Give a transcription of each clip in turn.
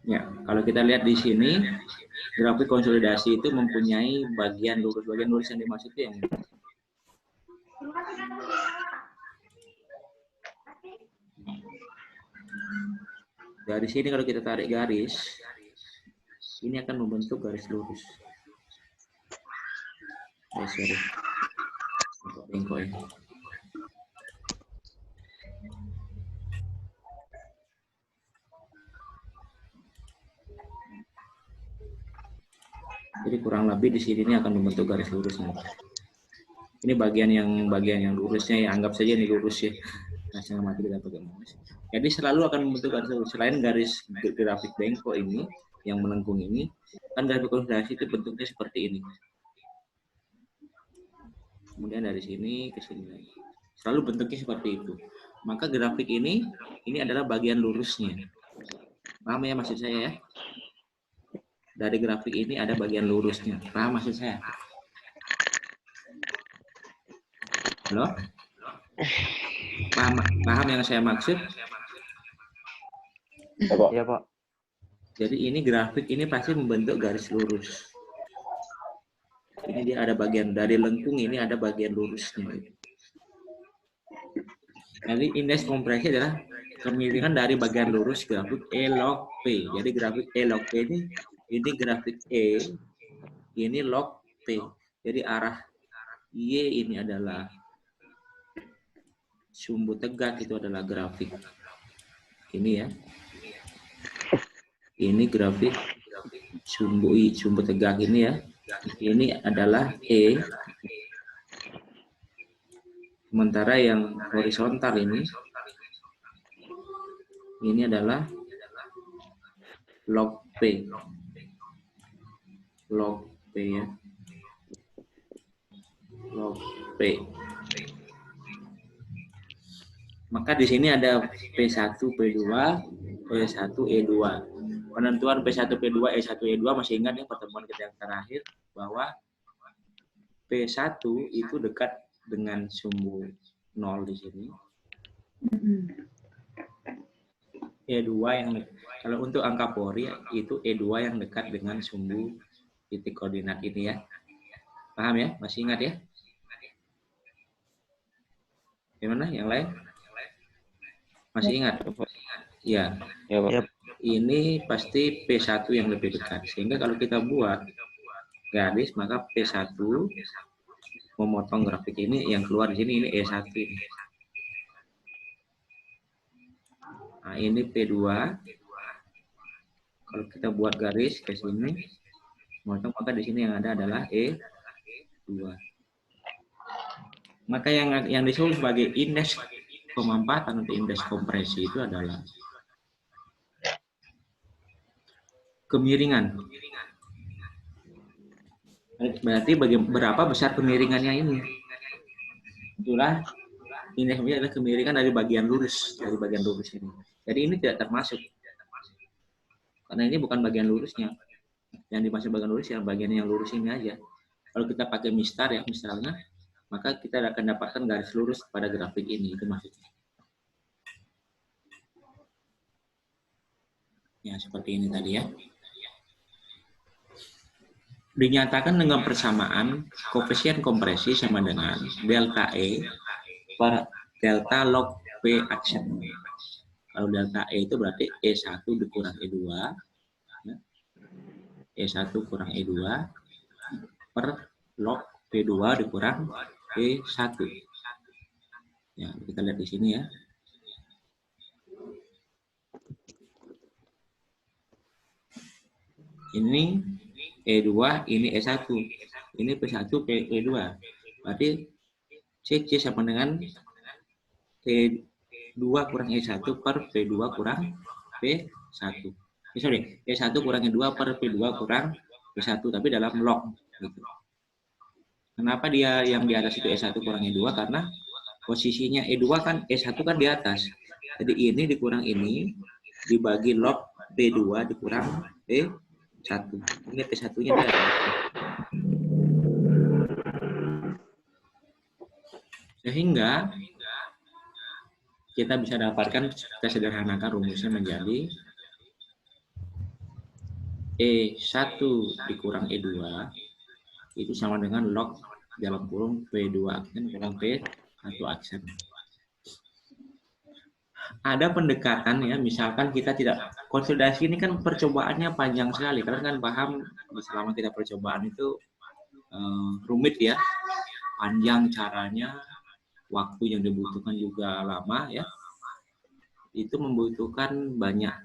Ya, kalau kita lihat di sini, grafik konsolidasi itu mempunyai bagian lurus. Bagian lurus yang dimaksud itu yang ini. Dari sini kalau kita tarik garis, ini akan membentuk garis lurus. Sorry. Bengkok ya. Jadi kurang lebih di sini ini akan membentuk garis lurusnya. Ini bagian yang lurusnya ya, anggap saja ini lurus ya. Hasilnya mati kita pakai mouse. Jadi selalu akan membentuk garis lurus. Selain garis grafik bengkok ini yang melengkung ini, kan grafik konsolidasi itu bentuknya seperti ini. Kemudian dari sini ke sini lagi. Selalu bentuknya seperti itu. Maka grafik ini adalah bagian lurusnya. Paham ya maksud saya ya? Dari grafik ini ada bagian lurusnya. Paham maksud saya? Halo? Paham yang saya maksud? Iya, Pak. Jadi ini grafik ini pasti membentuk garis lurus. Ini dia ada bagian dari lengkung ini ada bagian lurusnya. Jadi indeks kompresi adalah kemiringan dari bagian lurus grafik E log P. Jadi grafik E log P ini grafik E, ini log P. Jadi arah Y ini adalah sumbu tegak, itu adalah grafik. Ini ya. Ini grafik sumbu tegak ini ya. Ini adalah E. Sementara yang horizontal ini adalah log P. Log P ya. Log P. Maka di sini ada P1, P2, E1, E2. Penentuan P1, P2, E1, E2 masih ingat ya pertemuan kita yang terakhir bahwa P1 itu dekat dengan sumbu 0 di sini. E2 yang kalau untuk angka Pori itu E2 yang dekat dengan sumbu titik koordinat ini ya. Paham ya? Masih ingat ya? Gimana yang lain? Masih ingat? Ya. Ya, Pak. Ini pasti P1 yang lebih dekat. Sehingga kalau kita buat garis maka P1 memotong grafik ini yang keluar di sini ini E1. Nah, ini P2. Kalau kita buat garis ke sini, maka di sini yang ada adalah E2. Maka yang disebut sebagai indeks pemampatan atau indeks kompresi itu adalah kemiringan. Berarti berapa besar kemiringannya ini? Itulah indeksnya adalah kemiringan dari bagian lurus ini. Jadi ini tidak termasuk. Karena ini bukan bagian lurusnya. Yang dimaksud bagian lurus yang bagian yang lurus ini aja. Kalau kita pakai mistar ya misalnya, maka kita akan dapatkan garis lurus pada grafik ini, itu maksudnya. Ya, seperti ini tadi ya. Dinyatakan dengan persamaan koefisien kompresi sama dengan delta E per delta log P action. Kalau delta E itu berarti E1 dikurang E2, ya. E1 kurang E2 per log P2 dikurang E1. Ya, kita lihat di sini ya. Ini E2, ini E1. Ini P1, P2. Berarti CC sama dengan E2 kurang E1 per P2 kurang P1. Sorry, E1 kurang E2 per P2 kurang P1, tapi dalam log. Gitu. Kenapa dia yang di atas itu E1 kurang E2? Karena posisinya E2 kan, E1 kan di atas. Jadi ini dikurang ini, dibagi log P2 dikurang P1. Ini P1-nya di atas. Sehingga kita bisa dapatkan, kita sederhanakan rumusnya menjadi E1 dikurang E2 itu sama dengan log dalam kurung P2 aksen kurang P1 aksen. Ada pendekatan ya, misalkan kita tidak konsolidasi ini kan percobaannya panjang sekali. Kalian kan paham selama kita percobaan itu rumit ya, panjang caranya, waktu yang dibutuhkan juga lama ya. Itu membutuhkan banyak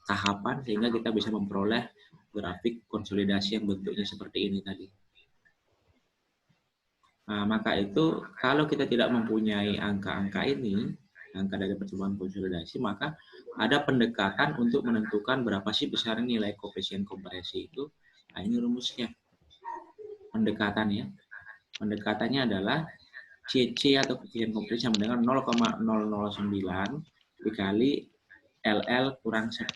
tahapan sehingga kita bisa memperoleh grafik konsolidasi yang bentuknya seperti ini tadi. Nah, maka itu kalau kita tidak mempunyai angka-angka ini, angka dari percobaan konsolidasi, maka ada pendekatan untuk menentukan berapa sih besar nilai koefisien kompresi itu. Nah, ini rumusnya. Pendekatannya. Pendekatannya adalah CC atau koefisien kompresi sama dengan 0,009 dikali LL kurang 10.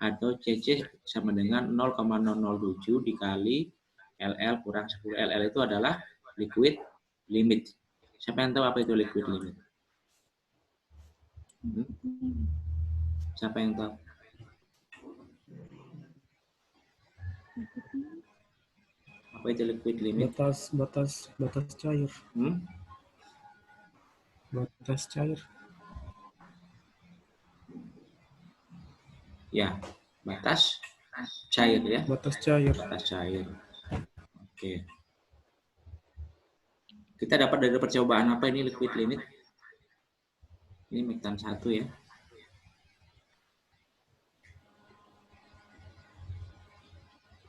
Atau CC sama dengan 0,007 dikali LL kurang 10. LL itu adalah liquid limit. Siapa yang tahu apa itu liquid limit? Siapa yang tahu? Apa itu liquid limit? Batas cair. Batas cair. Ya, batas cair ya. Batas cair. Batas cair. Oke. Kita dapat dari percobaan apa ini liquid limit? Ini metan 1 ya.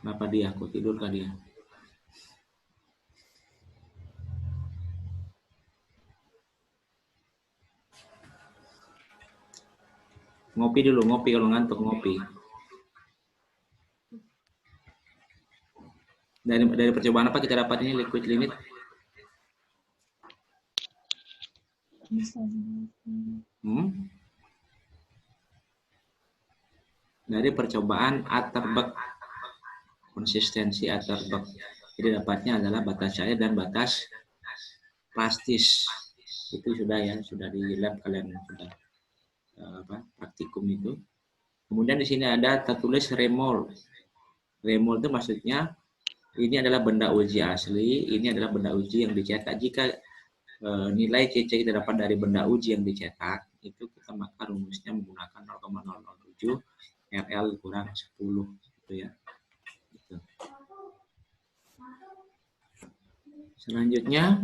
Kenapa dia? Aku tidur kah dia? Ngopi dulu, ngopi kalau ngantuk ngopi. Dari percobaan apa kita dapat ini liquid limit? Dari percobaan Atterberg, konsistensi Atterberg. Jadi dapatnya adalah batas cair dan batas plastis. Itu sudah ya, sudah di lab kalian sudah praktikum itu. Kemudian di sini ada tertulis remol. Remol itu maksudnya ini adalah benda uji asli, ini adalah benda uji yang dicetak. Jika nilai CC kita dapat dari benda uji yang dicetak, itu kita maka rumusnya menggunakan 0,007 RL kurang 10 gitu ya. Gitu. Selanjutnya,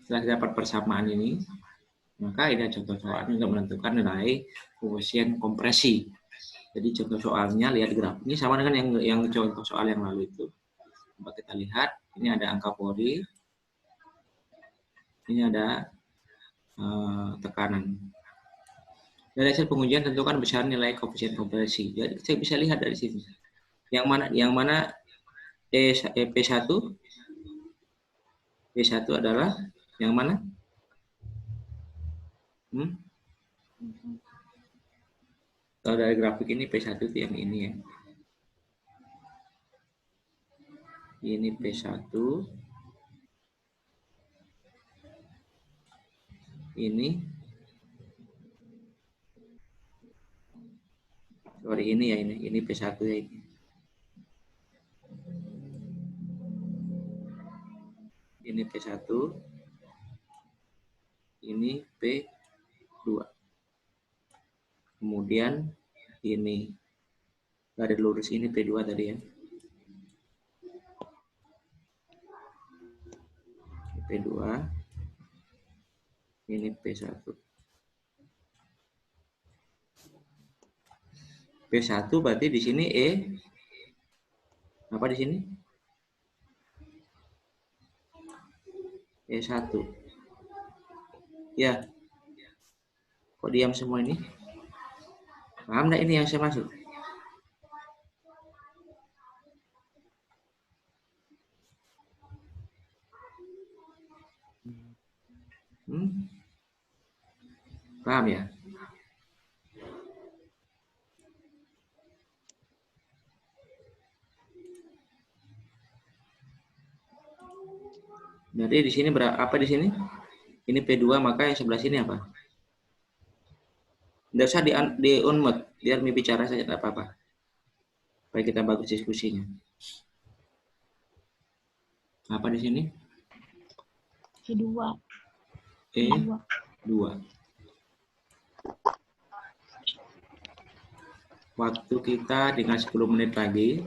setelah kita dapat persamaan ini, maka ini contoh soalnya untuk menentukan nilai koefisien kompresi. Jadi contoh soalnya lihat graf ini sama dengan yang contoh soal yang lalu itu. Coba kita lihat, ini ada angka pori, ini ada tekanan. Dari hasil pengujian tentukan besar nilai koefisien kompresi. Jadi saya bisa lihat dari sini. Yang mana P1 adalah yang mana? Kalau dari grafik ini P1 itu yang ini ya. Ini P1. Ini. Sorry ini ya ini. Ini P1 ya ini. Ini P1. Ini P2. Kemudian ini garis lurus ini P2 tadi ya. P2. Ini P1. P1 berarti di sini apa di sini? E1. Ya. Kok diam semua ini? Paham enggak ini yang saya maksud? Paham ya? Berarti di sini berapa di sini? Ini P2 maka yang sebelah sini apa? Nggak usah di unmute, biar Mi bicara saja, tidak apa-apa. Supaya kita bagus diskusinya. Apa di sini? E2. E2. Waktu kita dengan 10 menit lagi.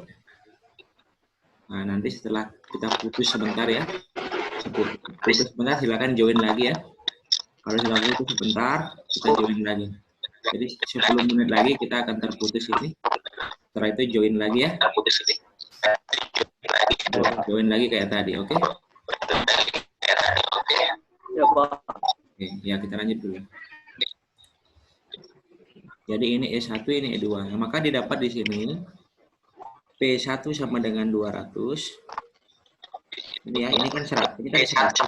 Nah, nanti setelah kita putus sebentar ya. Putus sebentar, silakan join lagi ya. Kalau sudah putus sebentar, kita join lagi. Jadi 10 menit lagi kita akan terputus ini. Setelah itu join lagi ya. Join lagi kayak tadi, oke? Ya, Pak. Oke, ya kita lanjut dulu. Jadi ini E1, ini E2. Nah, maka didapat di sini P1 sama dengan 200. Ini ya, ini kan 100. Ini kan 100.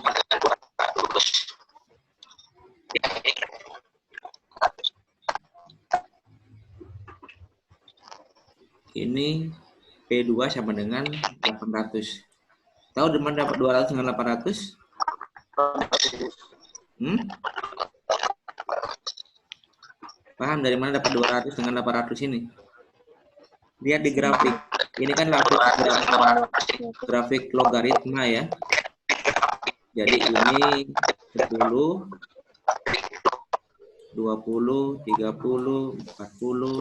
Ini P2 sama dengan 800. Tahu di mana dapat 200 dengan 800? Paham dari mana dapat 200 dengan 800 ini? Lihat di grafik. Ini kan grafik logaritma ya. Jadi ini 10, 20, 30, 40,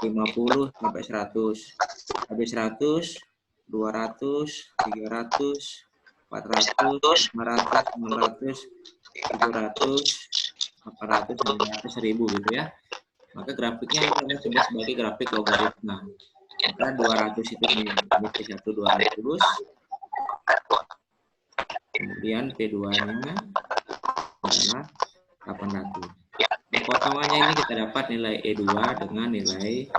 50 sampai 100. Habis 100, 200, 300, 400, 500, 600, 700, 800, 900, 1000 gitu ya. Maka grafiknya kita sebut sebagai grafik logaritma. Maka 200 itu ini P1 200. Kemudian P2-nya adalah 800. Potongannya ini kita dapat nilai E2 dengan nilai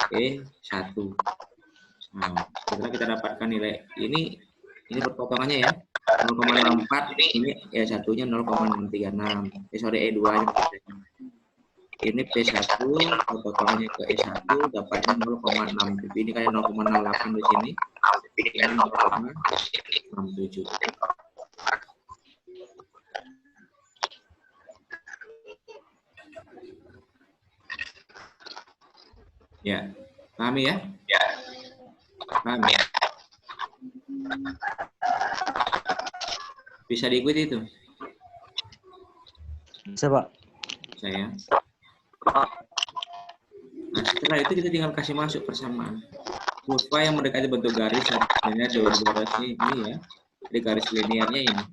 E1. Nah, setelah kita dapatkan nilai ini perpotongannya ya. 0,64 ini E1-nya 0,636. Sorry, E2-nya. Ini P1 potongannya ke E1 dapatnya 0,6. Jadi ini kayak 0,68 di sini. Ini 0,67. Ya, pahami ya? Ya. Pahami. Bisa diikuti itu? Bisa, Pak. Saya. Nah, setelah itu kita tinggal kasih masuk persamaan. Kurva yang mendekati bentuk garis artinya durasi ini ya. Di garis linearnya ini.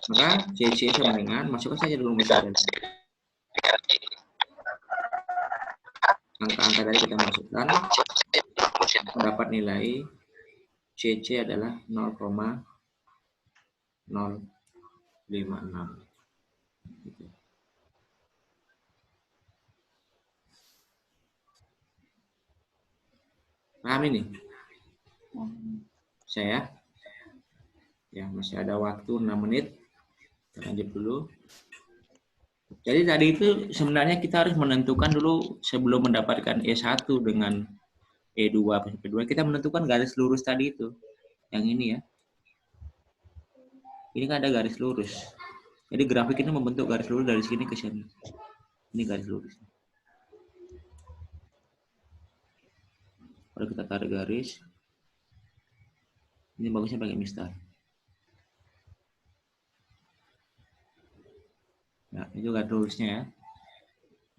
Maka CC sama dengan masukkan saja dulu misalnya. Angka-angka tadi kita masukkan, dapat nilai CC adalah 0,056. Paham ini? Saya? Ya, masih ada waktu 6 menit. Kita lanjut dulu. Jadi tadi itu sebenarnya kita harus menentukan dulu sebelum mendapatkan E1 dengan E2, P2, kita menentukan garis lurus tadi itu. Yang ini ya. Ini kan ada garis lurus. Jadi grafik ini membentuk garis lurus dari sini ke sini. Ini garis lurus. Kalau kita tarik garis, ini bagusnya pakai mistar. Nah, itu garis lurusnya ya.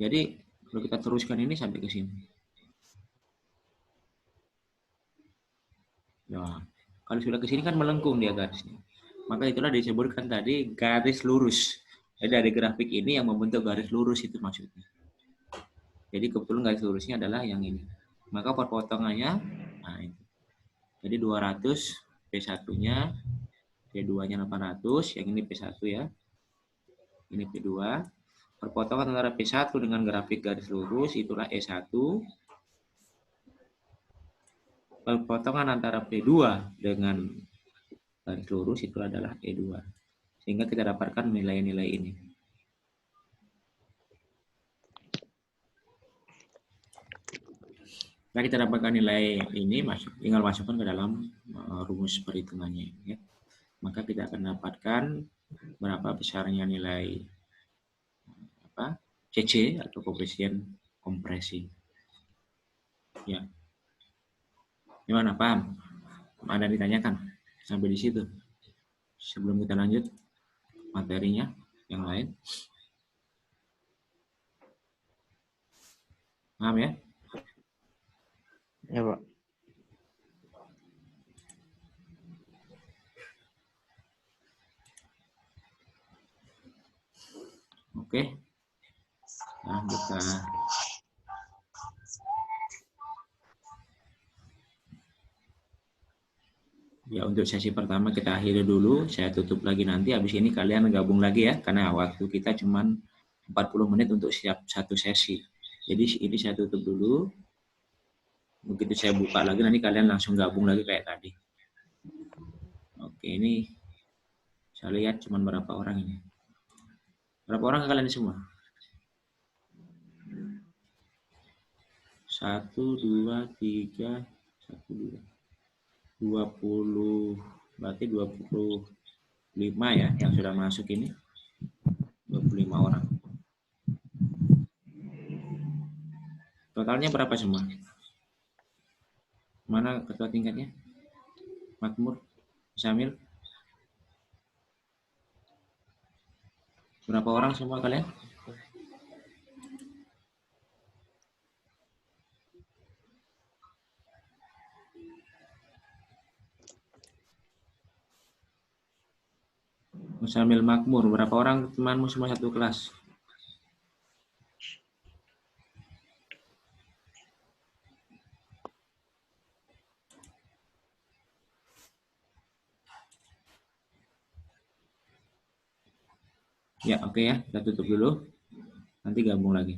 Jadi kalau kita teruskan ini sampai ke sini. Nah, kalau sudah ke sini kan melengkung dia garisnya. Maka itulah disebutkan tadi garis lurus. Jadi dari grafik ini yang membentuk garis lurus itu maksudnya. Jadi kebetulan garis lurusnya adalah yang ini. Maka perpotongannya, nah itu. Jadi 200 P1-nya, P2-nya 800, yang ini P1 ya. Ini P2. Perpotongan antara P1 dengan grafik garis lurus itulah E1. Perpotongan antara P2 dengan garis lurus itu adalah E2. Sehingga kita dapatkan nilai-nilai ini. Nah, kita dapatkan nilai ini, tinggal masukkan ke dalam rumus perhitungannya. Ya. Maka kita akan dapatkan berapa besarnya nilai apa? CC atau koefisien kompresi. Ya. Gimana, paham? Ada yang ditanyakan sampai di situ? Sebelum kita lanjut materinya yang lain. Paham ya? Ya, Pak. Oke. Nah, kita ya untuk sesi pertama kita akhiri dulu. Saya tutup lagi nanti. Habis ini kalian gabung lagi ya, karena waktu kita cuma 40 menit untuk siap satu sesi. Jadi ini saya tutup dulu. Begitu saya buka lagi, nanti kalian langsung gabung lagi kayak tadi. Oke, ini saya lihat cuma berapa orang ini. Berapa orang kalian semua? 1, 2, 3, 1, 2. 20, berarti 25 ya yang sudah masuk ini. 25 orang. Totalnya berapa semua? Mana ketua tingkatnya? Makmur? Samil? Berapa orang semua kalian? Musamil Makmur, berapa orang temanmu semua satu kelas? Ya, oke ya, kita tutup dulu. Nanti gabung lagi.